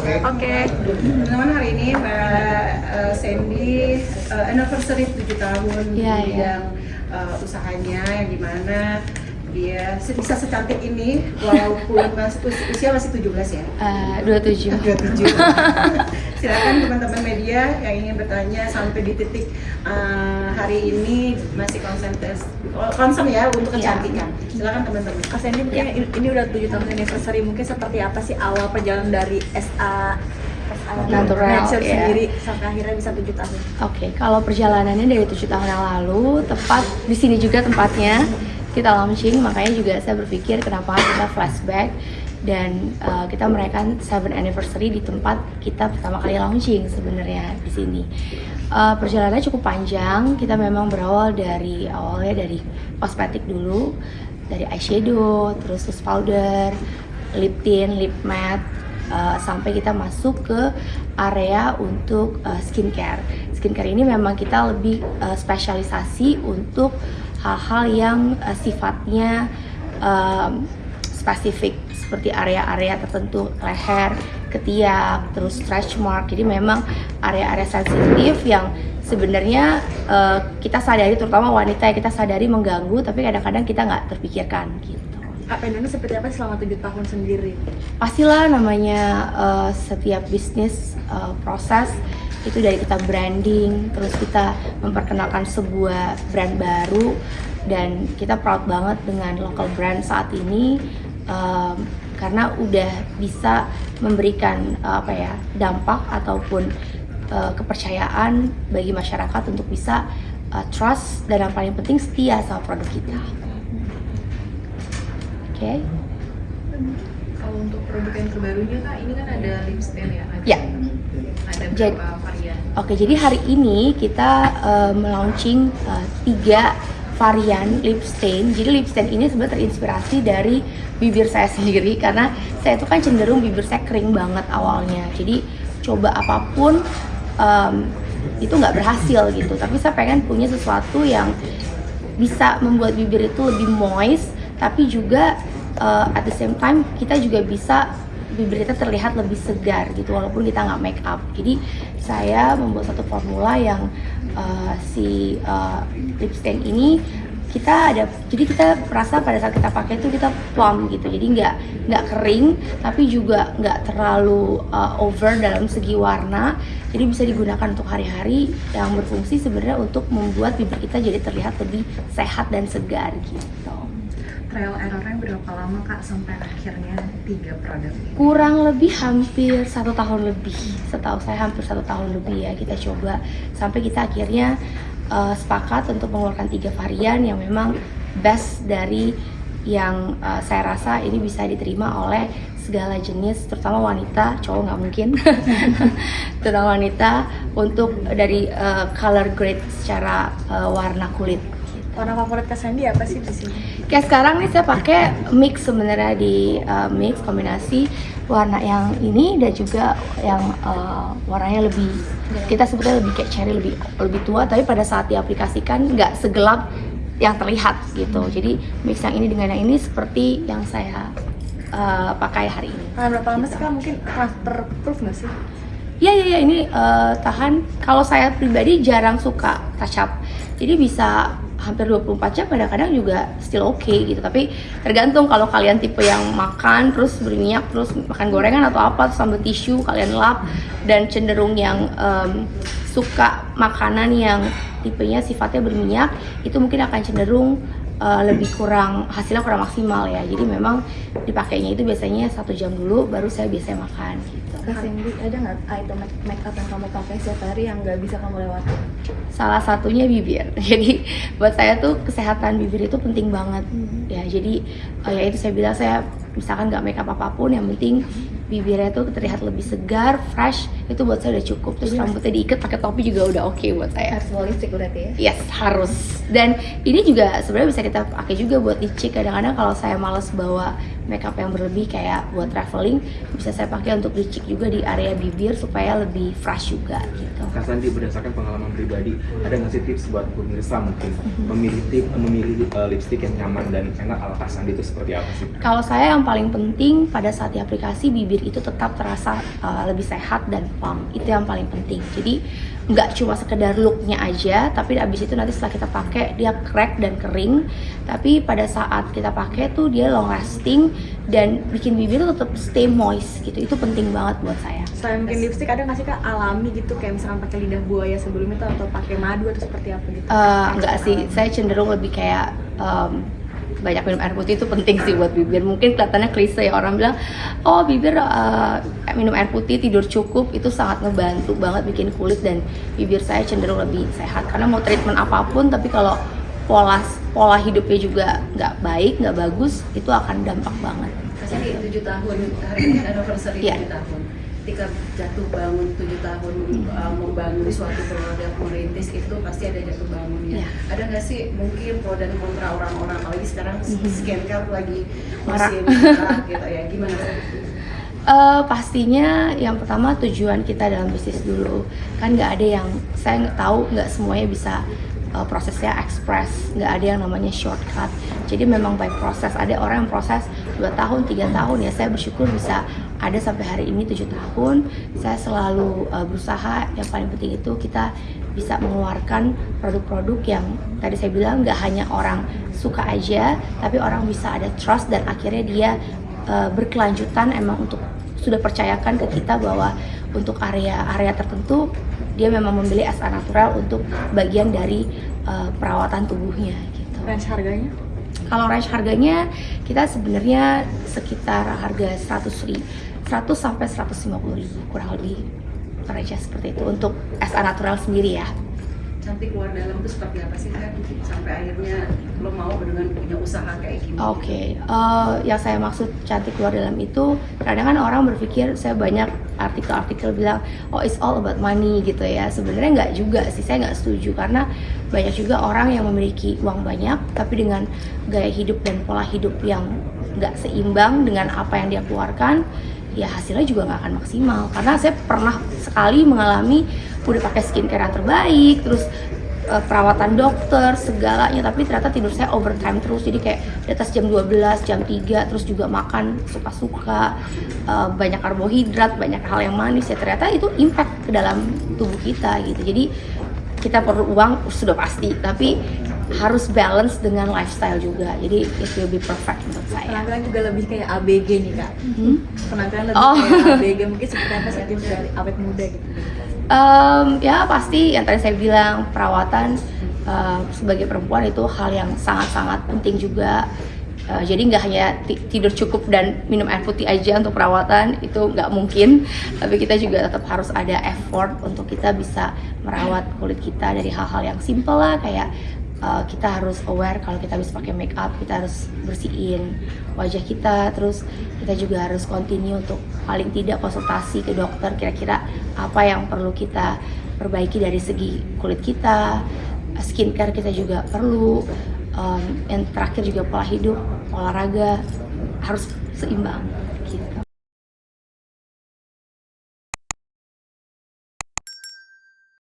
Oke. Teman-teman, hari ini Mbak Sandy anniversary 7 tahun di Iya, iya. bidang usahanya, yang dimana dia bisa secantik ini walaupun usia masih 17 ya? 27. 27. Silakan teman-teman media yang ingin bertanya sampai di titik hari ini masih concern ya untuk kecantikan. Silakan teman-teman. Kak Sandy, mungkin ini udah 7 tahun anniversary, mungkin seperti apa sih awal perjalanan dari SA Natural, Nature ya. sendiri sampai akhirnya bisa 7 tahun? Oke, kalau perjalanannya dari 7 tahun yang lalu, tepat di sini juga tempatnya kita launching, makanya juga saya berpikir kenapa kita flashback dan kita merayakan 7th anniversary di tempat kita pertama kali launching sebenarnya di sini. Perjalanannya cukup panjang, kita memang berawal dari awalnya dari kosmetik dulu, dari eyeshadow, terus loose powder, lip tint, lip matte, sampai kita masuk ke area untuk skincare. Skincare ini memang kita lebih spesialisasi untuk hal-hal yang sifatnya spesifik, seperti area-area tertentu, leher, ketiak, terus stretch mark. Jadi memang area-area sensitif yang sebenarnya kita sadari, terutama wanita ya, kita sadari mengganggu, tapi kadang-kadang kita nggak terpikirkan gitu. Kak Pendana seperti apa selama 7 tahun sendiri? Pastilah namanya setiap bisnis proses itu dari kita branding, terus kita memperkenalkan sebuah brand baru, dan kita proud banget dengan local brand saat ini karena udah bisa memberikan dampak ataupun kepercayaan bagi masyarakat untuk bisa trust, dan yang paling penting setia sama produk kita. Oke. Kalau untuk produk yang terbarunya Kak, ini kan ada lip stain ya? Ya. Ada Jadi- berapa varian? Oke, jadi hari ini kita melaunching 3 varian lip stain. Jadi lip stain ini sebenarnya terinspirasi dari bibir saya sendiri, karena saya itu kan cenderung bibir saya kering banget awalnya. Jadi coba apapun itu nggak berhasil gitu. Tapi saya pengen punya sesuatu yang bisa membuat bibir itu lebih moist, tapi juga at the same time kita juga bisa bibir kita terlihat lebih segar gitu walaupun kita nggak make up. Jadi saya membuat satu formula yang si lip stain ini jadi kita merasa pada saat kita pakai itu kita plump gitu, jadi nggak kering tapi juga nggak terlalu over dalam segi warna, jadi bisa digunakan untuk hari-hari, yang berfungsi sebenarnya untuk membuat bibir kita jadi terlihat lebih sehat dan segar gitu. Trial errornya berapa lama Kak sampai akhirnya 3 produk ini? Kurang lebih hampir 1 tahun lebih, setahu saya hampir 1 tahun lebih ya kita coba, sampai kita akhirnya sepakat untuk mengeluarkan 3 varian yang memang best dari yang saya rasa ini bisa diterima oleh segala jenis, terutama wanita, cowok nggak mungkin, terutama wanita, untuk dari color grade secara warna kulit. Warna favorit Kak Sandy apa sih di sini? Kayak sekarang nih saya pakai mix sebenarnya, di mix kombinasi warna yang ini dan juga yang warnanya lebih, kita sebutnya lebih kayak cherry, lebih tua, tapi pada saat diaplikasikan nggak segelap yang terlihat gitu. Jadi mix yang ini dengan yang ini seperti yang saya pakai hari ini. Nah, berapa lama sih Kak? Mungkin transfer proof nggak sih? Ya ini tahan. Kalau saya pribadi jarang suka touch up, jadi bisa hampir 24 jam, kadang-kadang juga still okay gitu. Tapi tergantung, kalau kalian tipe yang makan terus berminyak, terus makan gorengan atau apa, terus sambil tisu kalian lap, dan cenderung yang suka makanan yang tipenya sifatnya berminyak, itu mungkin akan cenderung lebih kurang, hasilnya kurang maksimal ya. Jadi memang dipakainya itu biasanya 1 jam dulu baru saya biasanya makan gitu. Kak Sandy, ada nggak item make up yang kamu pakai setiap hari yang nggak bisa kamu lewati? Salah satunya bibir. Jadi buat saya tuh kesehatan bibir itu penting banget ya. Jadi ya itu saya bilang, saya misalkan nggak make up apapun, yang penting bibirnya tuh terlihat lebih segar, fresh, itu buat saya udah cukup. Terus rambutnya diikat pakai topi juga udah oke buat saya. Harus holistik berarti ya? Yes, harus. Dan ini juga sebenarnya bisa kita pakai juga buat licik. Kadang-kadang kalau saya males bawa makeup yang berlebih kayak buat traveling, bisa saya pakai untuk licik juga di area bibir supaya lebih fresh juga gitu. Kak Sandy, berdasarkan pengalaman pribadi, ada nggak sih tips buat pemirsa mungkin memilih lipstick yang nyaman dan enak ala Kak Sandy itu seperti apa sih? Kalau saya yang paling penting pada saat di aplikasi, bibir itu tetap terasa lebih sehat dan plump. Itu yang paling penting. Jadi nggak cuma sekedar looknya aja, tapi abis itu nanti setelah kita pakai dia crack dan kering. Tapi pada saat kita pakai tuh dia long lasting dan bikin bibir tuh tetap stay moist gitu. Itu penting banget buat saya. Selain mungkin lipstick ada nggak sih Kak alami gitu kayak misalkan pakai lidah buaya sebelumnya tuh atau pakai madu atau seperti apa gitu? Enggak sih, saya cenderung lebih kayak banyak minum air putih itu penting sih buat bibir. Mungkin kelihatannya klise ya, orang bilang oh bibir minum air putih, tidur cukup itu sangat ngebantu banget bikin kulit dan bibir saya cenderung lebih sehat. Karena mau treatment apapun tapi kalau pola hidupnya juga nggak baik, nggak bagus, itu akan dampak banget. Kasih 7 tahun, hari ini anniversary Iya. 7 tahun. Ketika jatuh bangun 7 tahun membangun suatu produk merintis itu pasti ada jatuh bangunnya. Iya. Ada nggak sih mungkin pro dan kontra orang-orang, apalagi sekarang skincare lagi Marak. masih marak gitu ya, gimana sih? Pastinya yang pertama tujuan kita dalam bisnis dulu. Kan nggak ada yang, saya nggak tahu nggak semuanya bisa prosesnya express, nggak ada yang namanya shortcut. Jadi memang by proses. Ada orang yang proses 2 tahun, 3 tahun ya. Saya bersyukur bisa ada sampai hari ini 7 tahun. Saya selalu berusaha. Yang paling penting itu kita bisa mengeluarkan produk-produk yang tadi saya bilang nggak hanya orang suka aja, tapi orang bisa ada trust dan akhirnya dia berkelanjutan emang untuk sudah percayakan ke kita bahwa untuk area tertentu dia memang membeli SA Natural untuk bagian dari perawatan tubuhnya gitu. Range harganya? Kalau range harganya kita sebenarnya sekitar harga 100 sampai 150 ribu kurang lebih, range seperti itu untuk SA Natural sendiri ya. Cantik luar dalam itu seperti apa sih kan? Sampai akhirnya lo mau dengan punya usaha kayak gini. Oke, yang saya maksud cantik luar dalam itu kadang kan orang berpikir, saya banyak artikel-artikel bilang oh it's all about money gitu ya. Sebenarnya nggak juga sih, saya nggak setuju karena banyak juga orang yang memiliki uang banyak tapi dengan gaya hidup dan pola hidup yang nggak seimbang dengan apa yang dia keluarkan, ya hasilnya juga nggak akan maksimal. Karena saya pernah sekali mengalami udah pakai skincare yang terbaik, terus perawatan dokter segalanya, tapi ternyata tidur saya overtime terus, jadi kayak di atas jam 12, jam 3, terus juga makan suka-suka, banyak karbohidrat, banyak hal yang manis ya, ternyata itu impact ke dalam tubuh kita gitu. Jadi kita perlu uang sudah pasti, tapi harus balance dengan lifestyle juga, jadi it will be perfect menurut saya. Penampilan juga lebih kayak ABG nih Kak. Penampilan lebih Oh. kayak ABG, mungkin seperti apa sih tips dari awet muda gitu? Ya pasti yang tadi saya bilang perawatan sebagai perempuan itu hal yang sangat-sangat penting juga. Jadi nggak hanya tidur cukup dan minum air putih aja untuk perawatan, itu nggak mungkin. Tapi kita juga tetap harus ada effort untuk kita bisa merawat kulit kita dari hal-hal yang simple lah, kayak kita harus aware kalau kita bisa pakai make up, kita harus bersihin wajah kita, terus kita juga harus continue untuk paling tidak konsultasi ke dokter kira-kira apa yang perlu kita perbaiki dari segi kulit kita, skincare kita juga perlu, yang terakhir juga pola hidup, olahraga harus seimbang gitu.